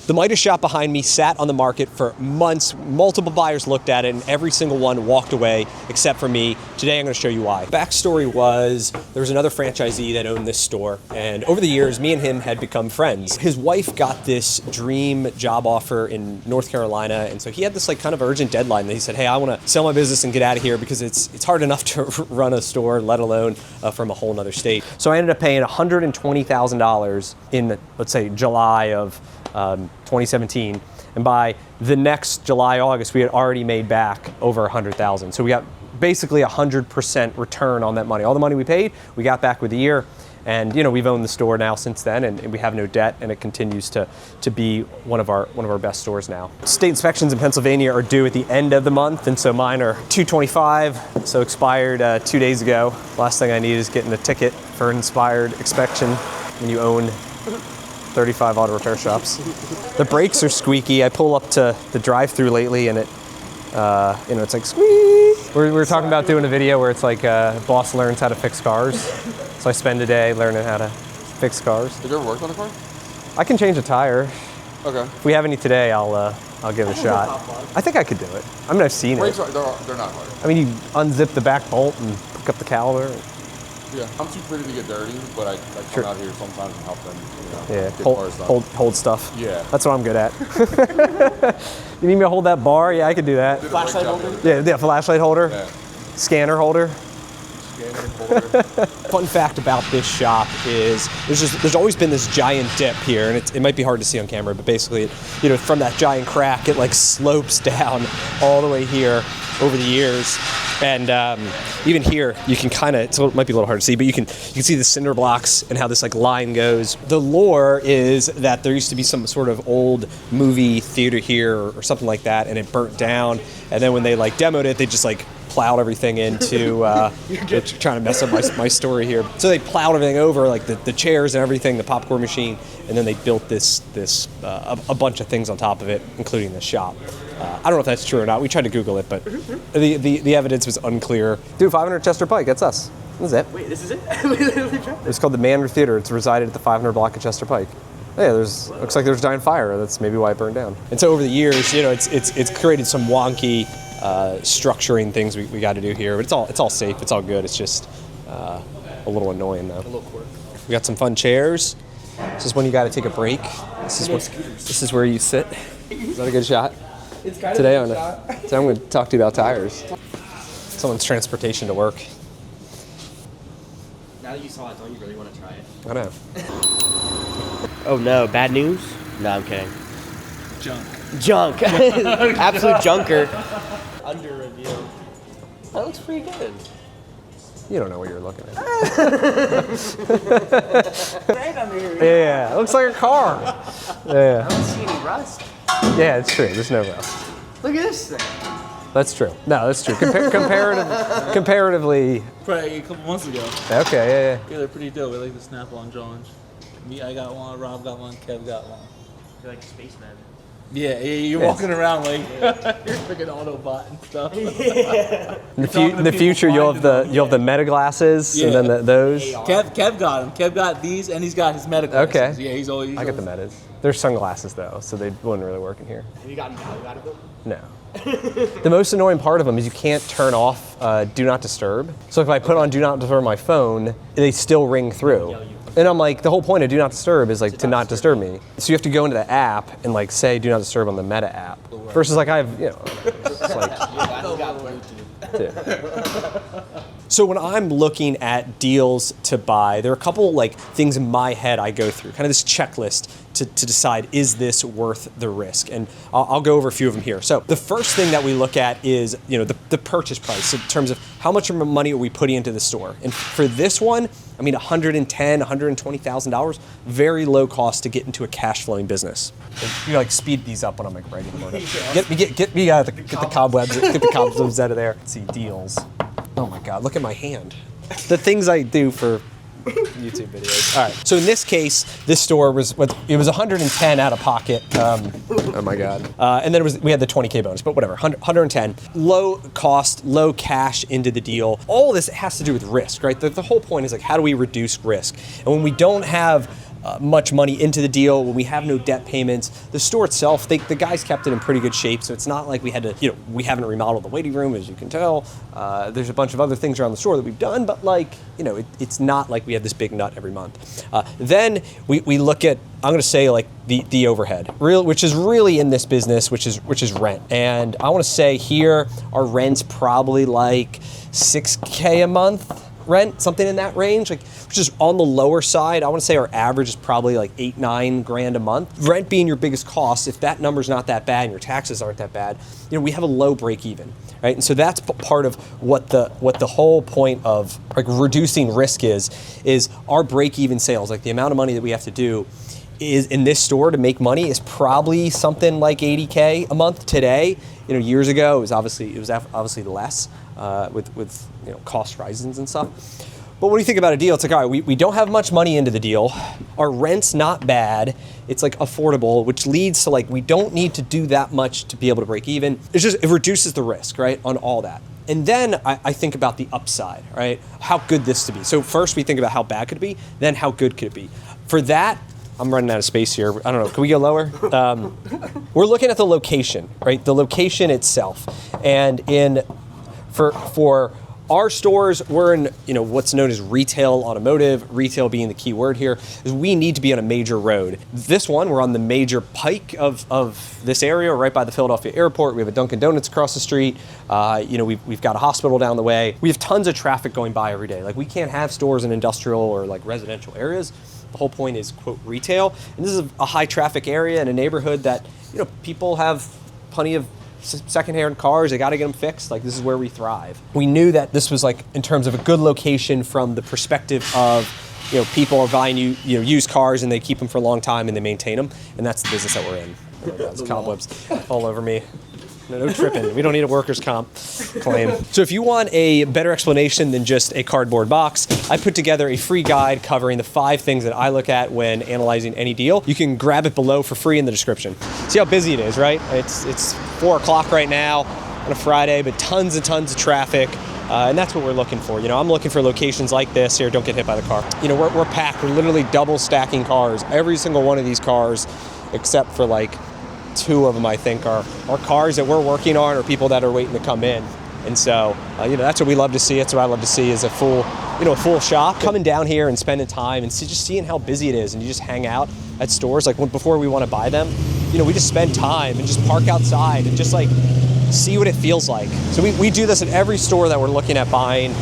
The Midas shop behind me sat on the market for months. Multiple buyers looked at it and every single one walked away except for me. Today I'm going to show you why. Backstory was there was another franchisee that owned this store, and over the years me and him had become friends. His wife got this dream job offer in North Carolina, and so he had this like kind of urgent deadline that he said, hey, I want to sell my business and get out of here because it's hard enough to run a store, let alone from a whole nother state. So I ended up paying $120,000 in, let's say, July of 2017, and by the next July, August, we had already made back over 100,000. So we got basically 100% return on that money. All the money we paid, we got back with the year, and we've owned the store now since then, and we have no debt, and it continues to be one of our best stores now. State inspections in Pennsylvania are due at the end of the month, and so mine are 225, so expired 2 days ago. Last thing I need is getting a ticket for an expired inspection when you own 35 auto repair shops. The brakes are squeaky. I pull up to the drive-through lately and it, it's like squeak. We're talking about doing a video where it's like boss learns how to fix cars. So I spend a day learning how to fix cars. Have you ever worked on a car? I can change a tire. Okay. If we have any today, I'll give it a shot. I think I could do it. I mean, I've seen brakes it. They're not hard. I mean, you unzip the back bolt and pick up the caliper. Yeah, I'm too pretty to get dirty, but I come out here sometimes and help them. Yeah, get cars done. hold stuff. Yeah. That's what I'm good at. You need me to hold that bar? Yeah, I could do that. Flashlight holder? Yeah, flashlight holder. Yeah. Scanner holder. Scanner holder. Fun fact about this shop is there's always been this giant dip here, and it might be hard to see on camera, but basically, from that giant crack, it like slopes down all the way here over the years. And even here, you can kind of, it might be a little hard to see, but you can see the cinder blocks and how this like line goes. The lore is that there used to be some sort of old movie theater here or something like that, and it burnt down. And then when they like demoed it, they just like plowed everything into, trying to mess up my story here. So they plowed everything over, like the chairs and everything, the popcorn machine, and then they built a bunch of things on top of it, including the shop. I don't know if that's true or not. We tried to Google it, but the evidence was unclear. Dude, 500 Chester Pike, that's us. This is it. Wait, this is it? It's called the Manor Theater. It's resided at the 500 block of Chester Pike. Yeah, looks like there's a giant fire. That's maybe why it burned down. And so over the years, it's created some wonky structuring things we got to do here, but it's all safe. It's all good. It's just a little annoying though. A little quirk. We got some fun chairs. This is when you got to take a break. This is where you sit. Is that a good shot? It's kind Today of a I'm shot. Today I'm going to talk to you about tires. Someone's transportation to work. Now that you saw it, don't you really want to try it? I know. Oh no, bad news? No, I'm kidding. Junk. Absolute junker. Under review. That looks pretty good. You don't know what you're looking at. Right under here. Yeah, it looks like a car. Yeah. I don't see any rust. Yeah, it's true. There's no rust. Look at this thing. That's true. No, that's true. Comparatively. Probably a couple months ago. Okay, Yeah, they're pretty dope. I like the Snap-on Johns. Me, I got one. Rob got one. Kev got one. You're like a spaceman. Yeah, you're walking around like you're freaking Autobot and stuff. Yeah. In the future, you'll have the meta glasses, Yeah. and then those. Kev got them. Kev got these, and he's got his medical. Okay. License. Yeah, he's always. I got the metas. They're sunglasses though, so they wouldn't really work in here. Have you gotten value out of them? No. The most annoying part of them is you can't turn off Do Not Disturb. So if I put on Do Not Disturb on my phone, they still ring through. And I'm like, the whole point of Do Not Disturb is like to not disturb me. So you have to go into the app and like say Do Not Disturb on the Meta app. Versus like I have, it's like. So when I'm looking at deals to buy, there are a couple like things in my head I go through, kind of this checklist to decide, is this worth the risk? And I'll go over a few of them here. So the first thing that we look at is, the purchase price in terms of how much money are we putting into the store. And for this one, I mean, $110,000, $120,000, very low cost to get into a cash flowing business. You like speed these up when I'm like writing them. Get the cobwebs out of there. Let's see, deals. Oh my God, look at my hand. The things I do for YouTube videos. All right. So in this case, this store was 110 out of pocket. Oh my God. And then we had the 20K bonus, but whatever. 110. Low cost, low cash into the deal. All of this has to do with risk, right? The whole point is like, how do we reduce risk? And when we don't have much money into the deal, when we have no debt payments. The store itself, the guys kept it in pretty good shape, so it's not like we had to, we haven't remodeled the waiting room, as you can tell. There's a bunch of other things around the store that we've done, but it's not like we have this big nut every month. Then we look at, I'm going to say, like the overhead, which is really in this business, which is rent. And I want to say here, our rent's probably like $6K a month rent, something in that range, which is on the lower side. I want to say our average is probably like $8-9 grand a month. Rent being your biggest cost, if that number's not that bad and your taxes aren't that bad, we have a low break even, right? And so that's part of what the whole point of like reducing risk is our break even sales, like the amount of money that we have to do is in this store to make money is probably something like $80K a month today. Years ago it was obviously less with cost rises and stuff. But when you think about a deal, it's like, all right, we don't have much money into the deal. Our rent's not bad. It's like affordable, which leads to like we don't need to do that much to be able to break even. It reduces the risk, right, on all that. And then I think about the upside, right? How good this to be. So first we think about how bad could it be, then how good could it be. For that, I'm running out of space here. I don't know. Can we go lower? We're looking at the location, right? The location itself. And for our stores, we're in what's known as retail automotive. Retail being the key word here is we need to be on a major road. This one, we're on the major pike of this area, right by the Philadelphia airport. We have a Dunkin' Donuts across the street. We've got a hospital down the way. We have tons of traffic going by every day. Like we can't have stores in industrial or like residential areas. The whole point is, quote, retail. And this is a high traffic area in a neighborhood that, people have plenty of secondhand cars. They got to get them fixed. Like this is where we thrive. We knew that this was like in terms of a good location from the perspective of, people are buying used cars and they keep them for a long time and they maintain them. And that's the business that we're in. There's cobwebs all over me. No tripping. We don't need a workers' comp claim. So if you want a better explanation than just a cardboard box, I put together a free guide covering the 5 things that I look at when analyzing any deal. You can grab it below for free in the description. See how busy it is, right? It's 4 o'clock right now on a Friday, but tons and tons of traffic. And that's what we're looking for. I'm looking for locations like this here. Don't get hit by the car. We're packed. We're literally double stacking cars. Every single one of these cars, except for like 2 of them, I think, are cars that we're working on or people that are waiting to come in. And so, that's what we love to see. That's what I love to see is a full shop. Coming down here and spending time and just seeing how busy it is, and you just hang out at stores. Like before we want to buy them, we just spend time and just park outside and just like see what it feels like. So we do this at every store that we're looking at buying.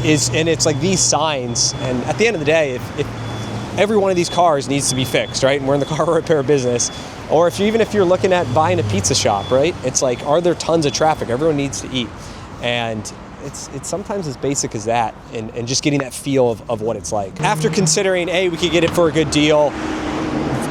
It's like these signs. And at the end of the day, if every one of these cars needs to be fixed, right? And we're in the car repair business. Or if you're looking at buying a pizza shop, right? It's like, are there tons of traffic? Everyone needs to eat. And it's sometimes as basic as that, and just getting that feel of what it's like. After considering, we could get it for a good deal.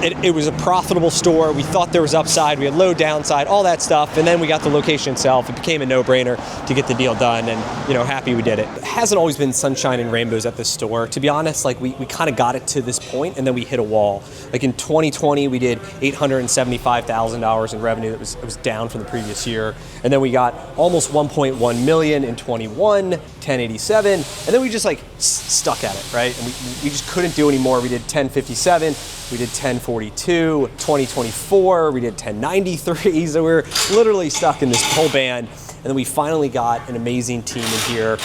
It was a profitable store. We thought there was upside. We had low downside, all that stuff. And then we got the location itself. It became a no-brainer to get the deal done, and happy we did it. It hasn't always been sunshine and rainbows at this store. To be honest, like we kind of got it to this point, and then we hit a wall. Like in 2020, we did $875,000 in revenue. It was down from the previous year. And then we got almost 1.1 million in 21, 1087, and then we just like stuck at it, right? And we just couldn't do anymore. We did 1057. We did 1042, 2024, we did 1093, so we're literally stuck in this whole band. And then we finally got an amazing team in here.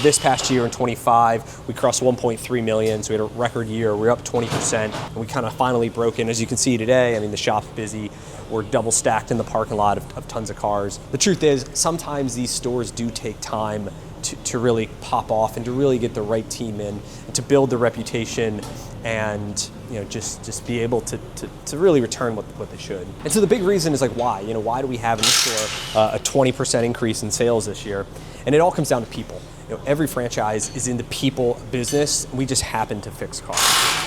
This past year in 25, we crossed 1.3 million, so we had a record year. We're up 20%, and we kind of finally broke in. As you can see today, the shop's busy. We're double stacked in the parking lot of tons of cars. The truth is, sometimes these stores do take time to really pop off and to really get the right team in, and to build the reputation, and just be able to really return what they should. And so the big reason is like why? Why do we have in this store a 20% increase in sales this year? And it all comes down to people. Every franchise is in the people business. We just happen to fix cars.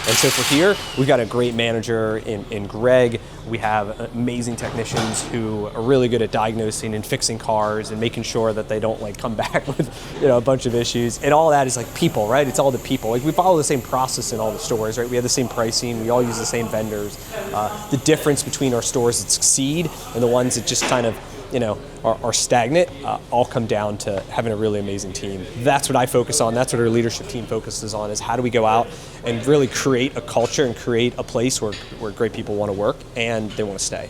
And so for here, we've got a great manager in Greg. We have amazing technicians who are really good at diagnosing and fixing cars and making sure that they don't like come back with a bunch of issues. And all that is like people, right? It's all the people. Like we follow the same process in all the stores, right? We have the same pricing. We all use the same vendors. The difference between our stores that succeed and the ones that just kind of are stagnant, all come down to having a really amazing team. That's what I focus on. That's what our leadership team focuses on, is how do we go out and really create a culture and create a place where great people want to work and they want to stay.